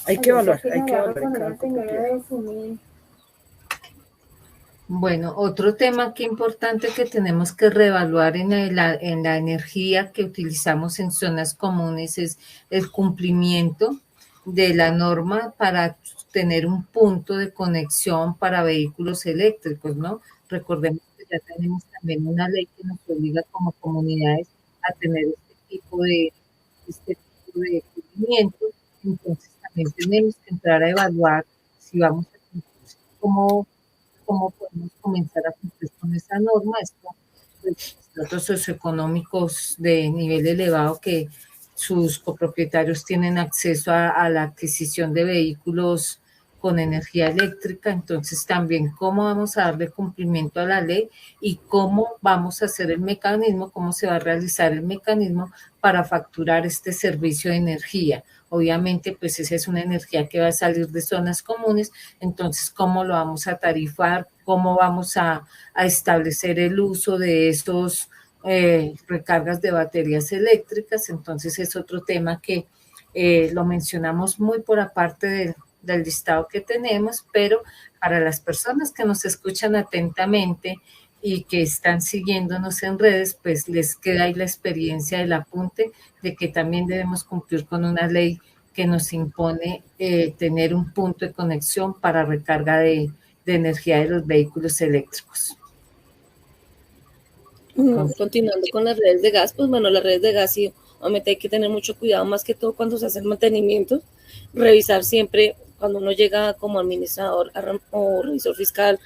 hay que evaluar en cada copropiedad. Bueno, otro tema que importante que tenemos que reevaluar en la energía que utilizamos en zonas comunes es el cumplimiento de la norma para tener un punto de conexión para vehículos eléctricos, ¿no? Recordemos que ya tenemos también una ley que nos obliga como comunidades a tener este tipo de cumplimiento. Entonces también tenemos que entrar a evaluar si vamos a cumplir, cómo podemos comenzar a cumplir con esa norma. Esto, pues, datos socioeconómicos de nivel elevado que sus copropietarios tienen acceso a la adquisición de vehículos con energía eléctrica, entonces también cómo vamos a darle cumplimiento a la ley y cómo vamos a hacer el mecanismo, cómo se va a realizar el mecanismo para facturar este servicio de energía. Obviamente, pues esa es una energía que va a salir de zonas comunes, entonces, ¿cómo lo vamos a tarifar? ¿Cómo vamos a establecer el uso de estos recargas de baterías eléctricas? Entonces, es otro tema que lo mencionamos muy por aparte del listado que tenemos, pero para las personas que nos escuchan atentamente y que están siguiéndonos en redes, pues les queda ahí la experiencia del apunte de que también debemos cumplir con una ley que nos impone tener un punto de conexión para recarga de energía de los vehículos eléctricos. Continuando con las redes de gas, pues bueno, las redes de gas sí, obviamente hay que tener mucho cuidado, más que todo cuando se hace el mantenimiento, revisar siempre cuando uno llega como administrador o revisor fiscal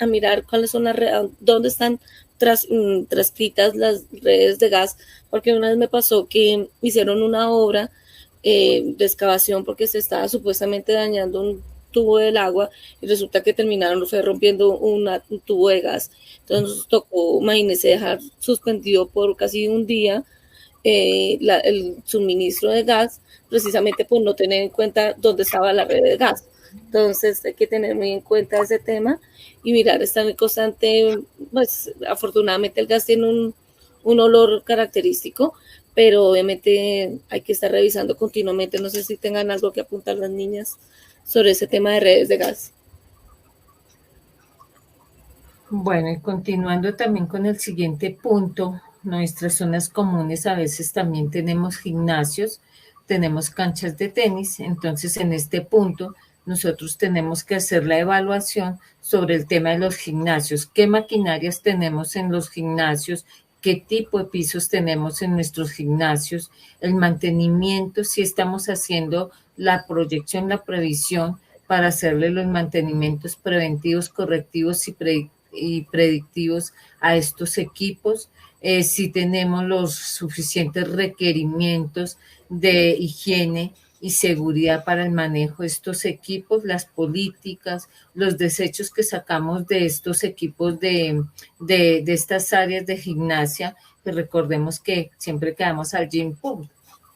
a mirar cuáles son las redes, dónde están transcritas las redes de gas, porque una vez me pasó que hicieron una obra de excavación porque se estaba supuestamente dañando un tubo del agua y resulta que terminaron rompiendo un tubo de gas. Entonces nos tocó, imagínense, dejar suspendido por casi un día el suministro de gas, precisamente por no tener en cuenta dónde estaba la red de gas. Entonces hay que tener muy en cuenta ese tema y mirar, estar muy constante. Pues afortunadamente el gas tiene un olor característico, pero obviamente hay que estar revisando continuamente. No sé si tengan algo que apuntar las niñas sobre ese tema de redes de gas. Bueno, y continuando también con el siguiente punto, nuestras zonas comunes a veces también tenemos gimnasios, tenemos canchas de tenis, entonces en este punto nosotros tenemos que hacer la evaluación sobre el tema de los gimnasios, qué maquinarias tenemos en los gimnasios, qué tipo de pisos tenemos en nuestros gimnasios, el mantenimiento, si estamos haciendo la proyección, la previsión para hacerle los mantenimientos preventivos, correctivos y predictivos a estos equipos, si tenemos los suficientes requerimientos de higiene y seguridad para el manejo de estos equipos, las políticas, los desechos que sacamos de estos equipos de estas áreas de gimnasia, que recordemos que siempre que vamos al gym, ¡pum!,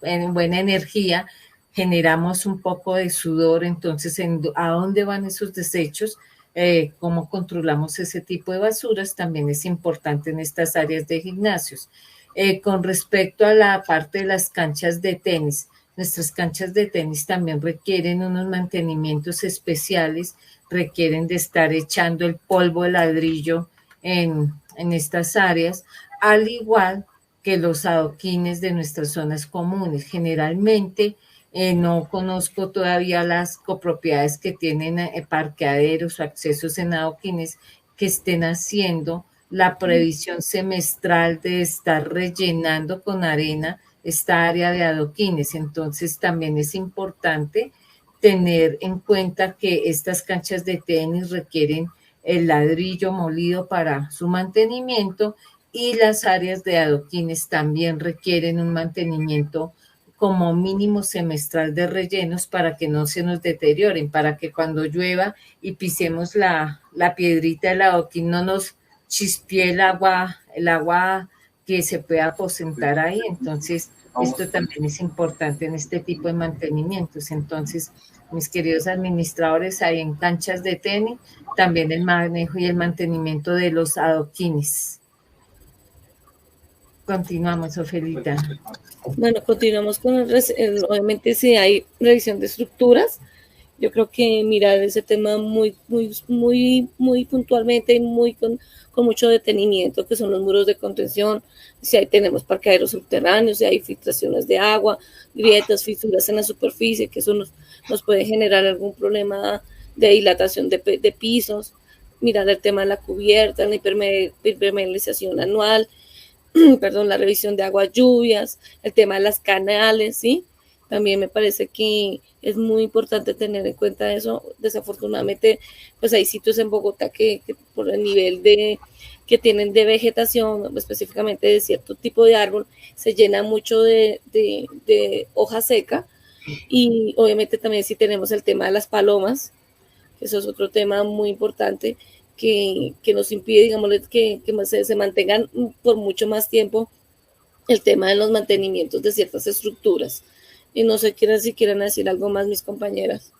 en buena energía, generamos un poco de sudor, entonces, ¿a dónde van esos desechos? Cómo controlamos ese tipo de basuras también es importante en estas áreas de gimnasios. Con respecto a la parte de las canchas de tenis, nuestras canchas de tenis también requieren unos mantenimientos especiales, requieren de estar echando el polvo de ladrillo en estas áreas, al igual que los adoquines de nuestras zonas comunes. Generalmente, no conozco todavía las copropiedades que tienen parqueaderos o accesos en adoquines que estén haciendo la previsión semestral de estar rellenando con arena esta área de adoquines. Entonces también es importante tener en cuenta que estas canchas de tenis requieren el ladrillo molido para su mantenimiento, y las áreas de adoquines también requieren un mantenimiento como mínimo semestral de rellenos para que no se nos deterioren, para que cuando llueva y pisemos la piedrita del adoquín no nos chispie el agua que se pueda aposentar ahí. Entonces, esto también es importante en este tipo de mantenimientos. Entonces, mis queridos administradores, hay en canchas de tenis, también el manejo y el mantenimiento de los adoquines. Continuamos, Ofelita. Bueno, continuamos con obviamente si hay revisión de estructuras, yo creo que mirar ese tema muy puntualmente y con mucho detenimiento, que son los muros de contención, si ahí tenemos parqueaderos subterráneos, si hay filtraciones de agua, grietas, fisuras en la superficie, que eso nos puede generar algún problema de dilatación de pisos, mirar el tema de la cubierta, la impermeabilización anual, perdón, la revisión de aguas lluvias, el tema de las canales, ¿sí? También me parece que es muy importante tener en cuenta eso. Desafortunadamente, pues hay sitios en Bogotá que por el nivel que tienen de vegetación, específicamente de cierto tipo de árbol, se llena mucho de hoja seca. Y obviamente también si tenemos el tema de las palomas, que eso es otro tema muy importante, que nos impide, digamos, que se mantengan por mucho más tiempo el tema de los mantenimientos de ciertas estructuras. Y no sé si quieren decir algo más mis compañeras.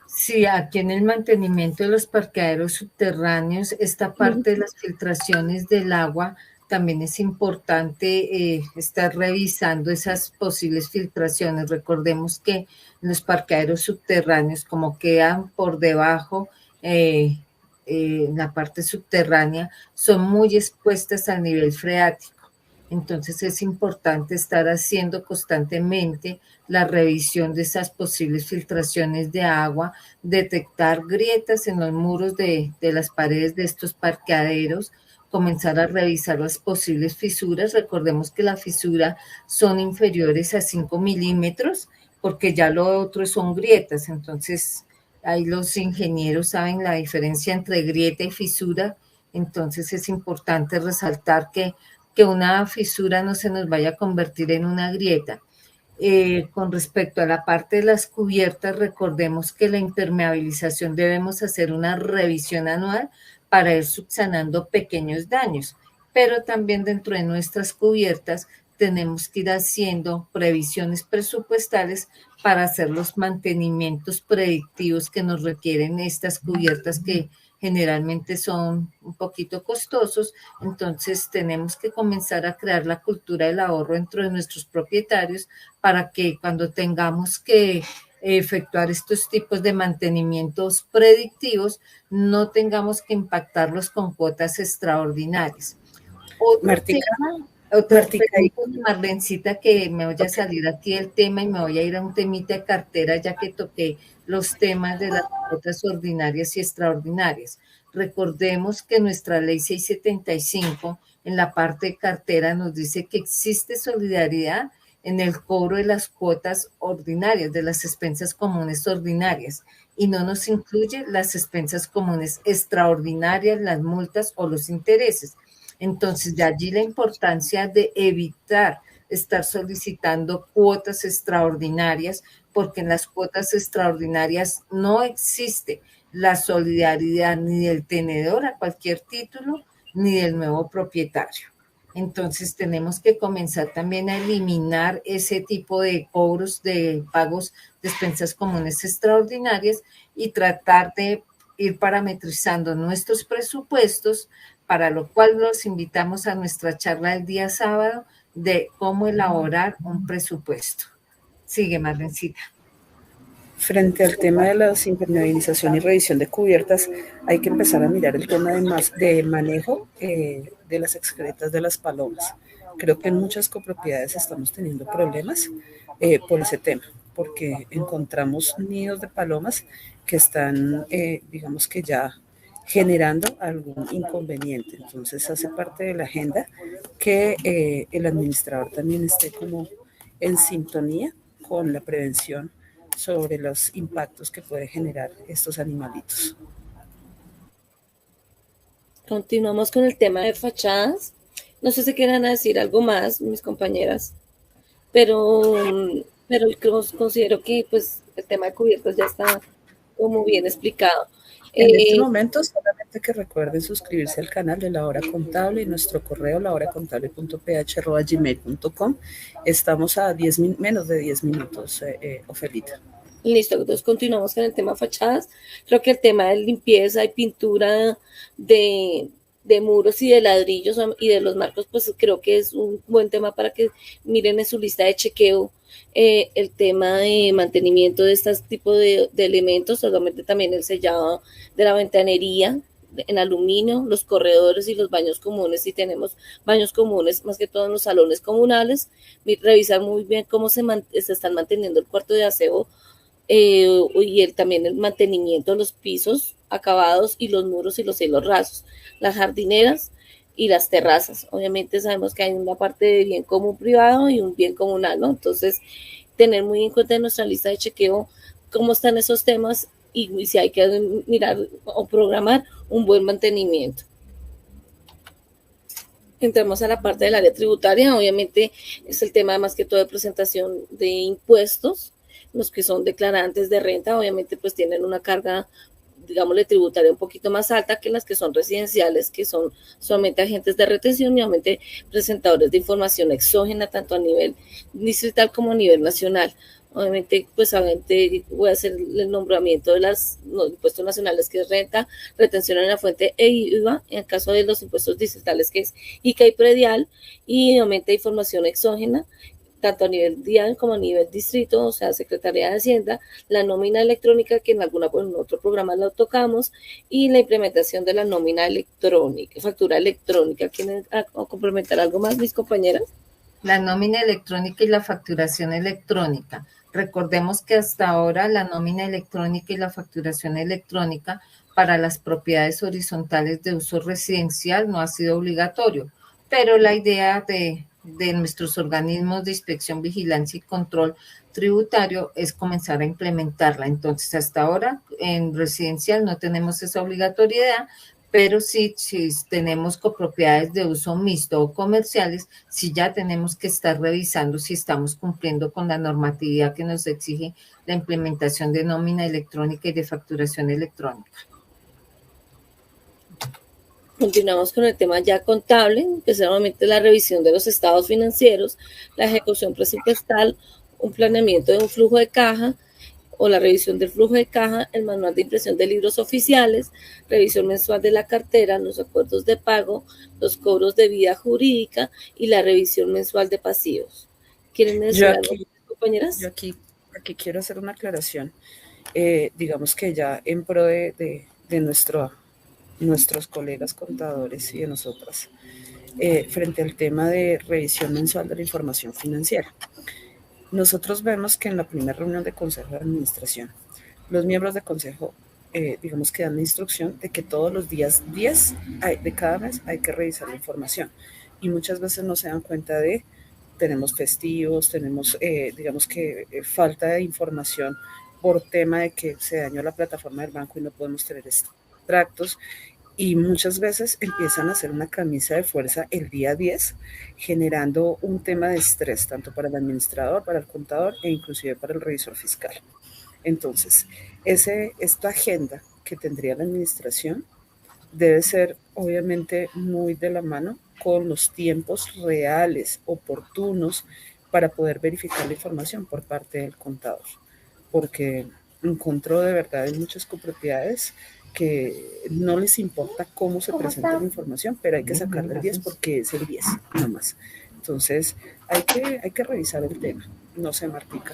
Sí, aquí en el mantenimiento de los parqueaderos subterráneos, esta parte de las filtraciones del agua, también es importante estar revisando esas posibles filtraciones. Recordemos que los parqueaderos subterráneos, como quedan por debajo, en la parte subterránea, son muy expuestas al nivel freático. Entonces es importante estar haciendo constantemente la revisión de esas posibles filtraciones de agua, detectar grietas en los muros de las paredes de estos parqueaderos, comenzar a revisar las posibles fisuras. Recordemos que las fisuras son inferiores a 5 milímetros, porque ya lo otro son grietas. Entonces, ahí los ingenieros saben la diferencia entre grieta y fisura. Entonces, es importante resaltar que una fisura no se nos vaya a convertir en una grieta. Con respecto a la parte de las cubiertas, recordemos que la impermeabilización debemos hacer una revisión anual para ir subsanando pequeños daños, pero también dentro de nuestras cubiertas tenemos que ir haciendo previsiones presupuestales para hacer los mantenimientos predictivos que nos requieren estas cubiertas, que generalmente son un poquito costosos. Entonces tenemos que comenzar a crear la cultura del ahorro dentro de nuestros propietarios para que cuando tengamos que efectuar estos tipos de mantenimientos predictivos no tengamos que impactarlos con cuotas extraordinarias. Otra Marlencita, que me voy a salir aquí del tema y me voy a ir a un temita de cartera, ya que toqué los temas de las cuotas ordinarias y extraordinarias. Recordemos que nuestra ley 675 en la parte de cartera nos dice que existe solidaridad en el cobro de las cuotas ordinarias, de las expensas comunes ordinarias, y no nos incluye las expensas comunes extraordinarias, las multas o los intereses. Entonces, de allí la importancia de evitar estar solicitando cuotas extraordinarias, porque en las cuotas extraordinarias no existe la solidaridad ni del tenedor a cualquier título, ni del nuevo propietario. Entonces, tenemos que comenzar también a eliminar ese tipo de cobros, de pagos de expensas comunes extraordinarias, y tratar de ir parametrizando nuestros presupuestos, para lo cual los invitamos a nuestra charla el día sábado de cómo elaborar un presupuesto. Sigue, Marlencita. Frente al tema de la impermeabilización y revisión de cubiertas, hay que empezar a mirar el tema de manejo de las excretas de las palomas. Creo que en muchas copropiedades estamos teniendo problemas por ese tema, porque encontramos nidos de palomas que están, digamos que ya generando algún inconveniente. Entonces hace parte de la agenda que el administrador también esté como en sintonía con la prevención sobre los impactos que puede generar estos animalitos. Continuamos con el tema de fachadas. No sé si quieran decir algo más, mis compañeras, pero considero que pues el tema de cubiertas ya está como bien explicado. En este momento, solamente que recuerden suscribirse al canal de La Hora Contable y nuestro correo lahoracontable.ph@gmail.com. Estamos a menos de 10 minutos, Ofelita. Listo, entonces continuamos con el tema fachadas. Creo que el tema de limpieza y pintura de muros y de ladrillos y de los marcos, pues creo que es un buen tema para que miren en su lista de chequeo el tema de mantenimiento de este tipo de elementos, solamente también el sellado de la ventanería en aluminio, los corredores y los baños comunes. Si tenemos baños comunes, más que todo en los salones comunales, revisar muy bien cómo se están manteniendo el cuarto de aseo y también el mantenimiento de los pisos acabados y los muros y los cielos rasos, las jardineras y las terrazas. Obviamente sabemos que hay una parte de bien común privado y un bien comunal, ¿no? Entonces, tener muy en cuenta en nuestra lista de chequeo cómo están esos temas y si hay que mirar o programar un buen mantenimiento. Entramos a la parte del área tributaria. Obviamente es el tema más que todo de presentación de impuestos. Los que son declarantes de renta, obviamente, pues tienen una carga, digámosle, tributaria un poquito más alta que las que son residenciales, que son solamente agentes de retención y obviamente presentadores de información exógena, tanto a nivel distrital como a nivel nacional. Obviamente, pues obviamente voy a hacer el nombramiento de los impuestos nacionales, que es renta, retención en la fuente e IVA, en el caso de los impuestos distritales, que es ICA y predial, y obviamente información exógena, tanto a nivel dial como a nivel distrito, o sea, Secretaría de Hacienda, la nómina electrónica, que en otro programa lo tocamos, y la implementación de la nómina electrónica, factura electrónica. ¿Quieren complementar algo más, mis compañeras? La nómina electrónica y la facturación electrónica. Recordemos que hasta ahora la nómina electrónica y la facturación electrónica para las propiedades horizontales de uso residencial no ha sido obligatorio, pero la idea de nuestros organismos de inspección, vigilancia y control tributario es comenzar a implementarla. Entonces, hasta ahora en residencial no tenemos esa obligatoriedad, pero sí, si tenemos copropiedades de uso mixto o comerciales, sí ya tenemos que estar revisando si estamos cumpliendo con la normatividad que nos exige la implementación de nómina electrónica y de facturación electrónica. Continuamos con el tema ya contable, especialmente la revisión de los estados financieros, la ejecución presupuestal, un planeamiento de un flujo de caja o la revisión del flujo de caja, el manual de impresión de libros oficiales, revisión mensual de la cartera, los acuerdos de pago, los cobros de vida jurídica y la revisión mensual de pasivos. ¿Quieren decir algo, compañeras? Yo aquí quiero hacer una aclaración. Digamos que ya en pro de nuestros colegas contadores y de nosotras, frente al tema de revisión mensual de la información financiera. Nosotros vemos que en la primera reunión de consejo de administración, los miembros de consejo, digamos que dan la instrucción de que todos los días 10 de cada mes hay que revisar la información. Y muchas veces no se dan cuenta tenemos festivos, tenemos, digamos que falta de información por tema de que se dañó la plataforma del banco y no podemos tener extractos, y muchas veces empiezan a hacer una camisa de fuerza el día 10, generando un tema de estrés tanto para el administrador, para el contador e inclusive para el revisor fiscal. Entonces, esta agenda que tendría la administración debe ser obviamente muy de la mano con los tiempos reales, oportunos, para poder verificar la información por parte del contador, porque encontró de verdad en muchas copropiedades que no les importa cómo se presenta la información, pero hay que sacarle el 10 porque es el 10, nada más. Entonces, hay que revisar el tema. No sé, Martica.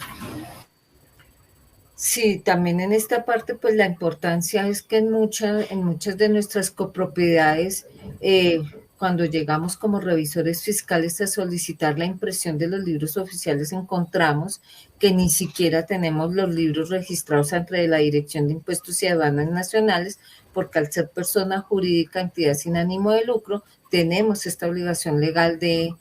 Sí, también en esta parte, pues la importancia es que en muchas de nuestras copropiedades, cuando llegamos como revisores fiscales a solicitar la impresión de los libros oficiales, encontramos que ni siquiera tenemos los libros registrados ante la Dirección de Impuestos y Aduanas Nacionales, porque al ser persona jurídica, entidad sin ánimo de lucro, tenemos esta obligación legal de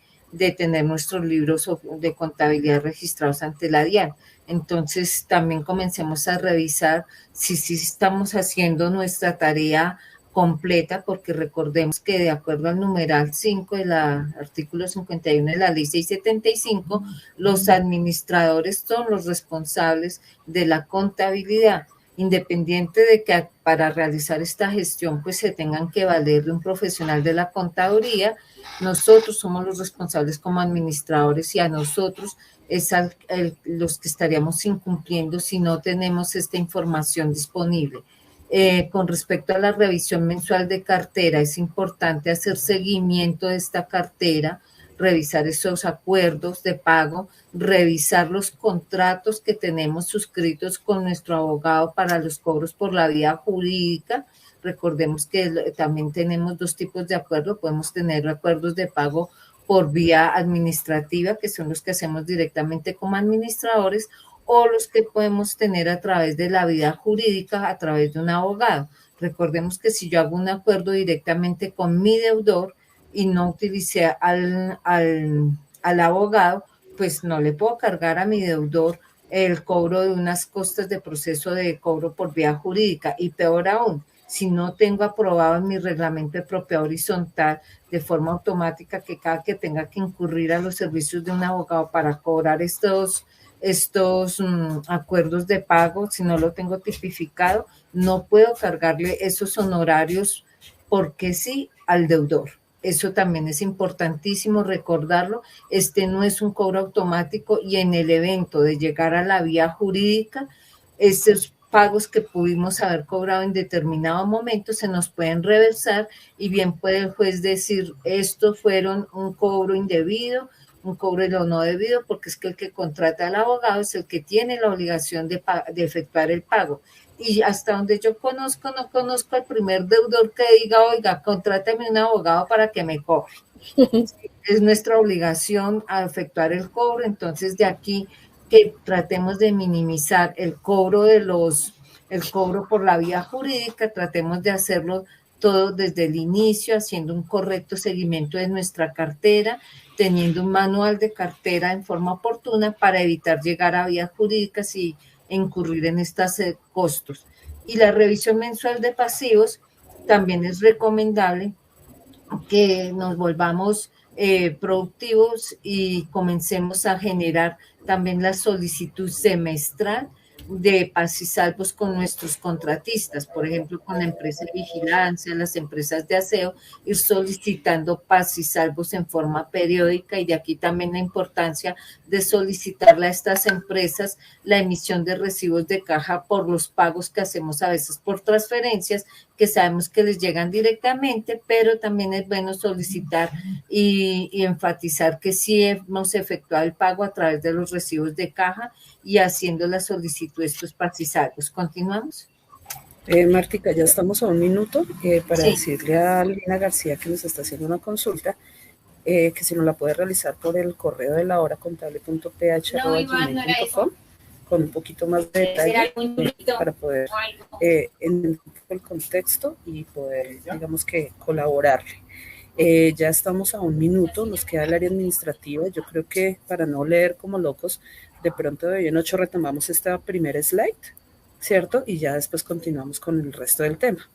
tener nuestros libros de contabilidad registrados ante la DIAN. Entonces, también comencemos a revisar si estamos haciendo nuestra tarea completa, porque recordemos que de acuerdo al numeral 5 del artículo 51 de la ley 675, los administradores son los responsables de la contabilidad, independiente de que para realizar esta gestión pues se tengan que valer de un profesional de la contaduría. Nosotros somos los responsables como administradores y a nosotros es los que estaríamos incumpliendo si no tenemos esta información disponible. Con respecto a la revisión mensual de cartera, es importante hacer seguimiento de esta cartera, revisar esos acuerdos de pago, revisar los contratos que tenemos suscritos con nuestro abogado para los cobros por la vía jurídica. Recordemos que también tenemos dos tipos de acuerdos, podemos tener acuerdos de pago por vía administrativa, que son los que hacemos directamente como administradores, o los que podemos tener a través de la vía jurídica, a través de un abogado. Recordemos que si yo hago un acuerdo directamente con mi deudor y no utilicé al abogado, pues no le puedo cargar a mi deudor el cobro de unas costas de proceso de cobro por vía jurídica. Y peor aún, si no tengo aprobado en mi reglamento de propiedad horizontal de forma automática que cada que tenga que incurrir a los servicios de un abogado para cobrar estos acuerdos de pago, si no lo tengo tipificado, no puedo cargarle esos honorarios porque sí al deudor. Eso también es importantísimo recordarlo. Este no es un cobro automático y en el evento de llegar a la vía jurídica, esos pagos que pudimos haber cobrado en determinado momento se nos pueden reversar y bien puede el juez decir, estos fueron un cobro indebido, un cobro de lo no debido, porque es que el que contrata al abogado es el que tiene la obligación de efectuar el pago. Y hasta donde yo conozco, no conozco al primer deudor que diga, oiga, contrátame un abogado para que me cobre. Es nuestra obligación a efectuar el cobro, entonces de aquí que tratemos de minimizar el cobro por la vía jurídica, tratemos de hacerlo todo desde el inicio, haciendo un correcto seguimiento de nuestra cartera, teniendo un manual de cartera en forma oportuna para evitar llegar a vías jurídicas y incurrir en estos costos. Y la revisión mensual de pasivos también es recomendable que nos volvamos productivos y comencemos a generar también la solicitud semestral de paz y salvos con nuestros contratistas, por ejemplo, con la empresa de vigilancia, las empresas de aseo, ir solicitando paz y salvos en forma periódica y de aquí también la importancia de solicitarle a estas empresas la emisión de recibos de caja por los pagos que hacemos a veces por transferencias, que sabemos que les llegan directamente, pero también es bueno solicitar y enfatizar que sí hemos efectuado el pago a través de los recibos de caja y haciendo la solicitud de estos paz y salvos. ¿Continuamos? Martica, ya estamos a un minuto para sí. Decirle a Lina García que nos está haciendo una consulta, que si nos la puede realizar por el correo de lahoracontable.ph@gmail.com con un poquito más de detalle para poder entender el contexto y poder, digamos que, colaborarle. Ya estamos a un minuto, nos queda el área administrativa. Yo creo que para no leer como locos, de pronto de hoy en 8 retomamos esta primera slide, ¿cierto? Y ya después continuamos con el resto del tema.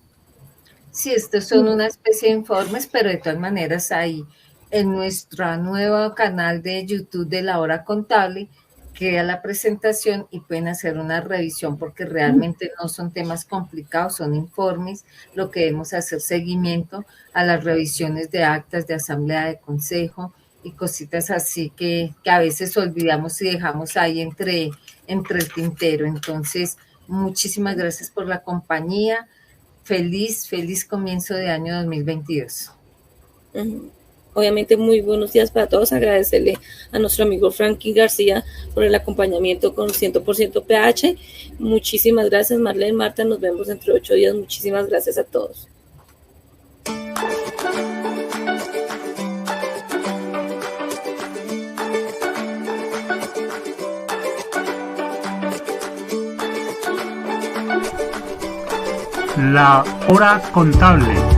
Sí, estos son una especie de informes, pero de todas maneras ahí en nuestro nuevo canal de YouTube de La Hora Contable queda la presentación y pueden hacer una revisión porque realmente no son temas complicados, son informes, lo que debemos hacer seguimiento a las revisiones de actas de asamblea de consejo y cositas así que a veces olvidamos y dejamos ahí entre el tintero. Entonces, muchísimas gracias por la compañía. Feliz comienzo de año 2022. Obviamente muy buenos días para todos, agradecerle a nuestro amigo Frankie García por el acompañamiento con 100% PH. Muchísimas gracias, Marlene, Marta, nos vemos dentro de 8 días. Muchísimas gracias a todos. La Hora Contable.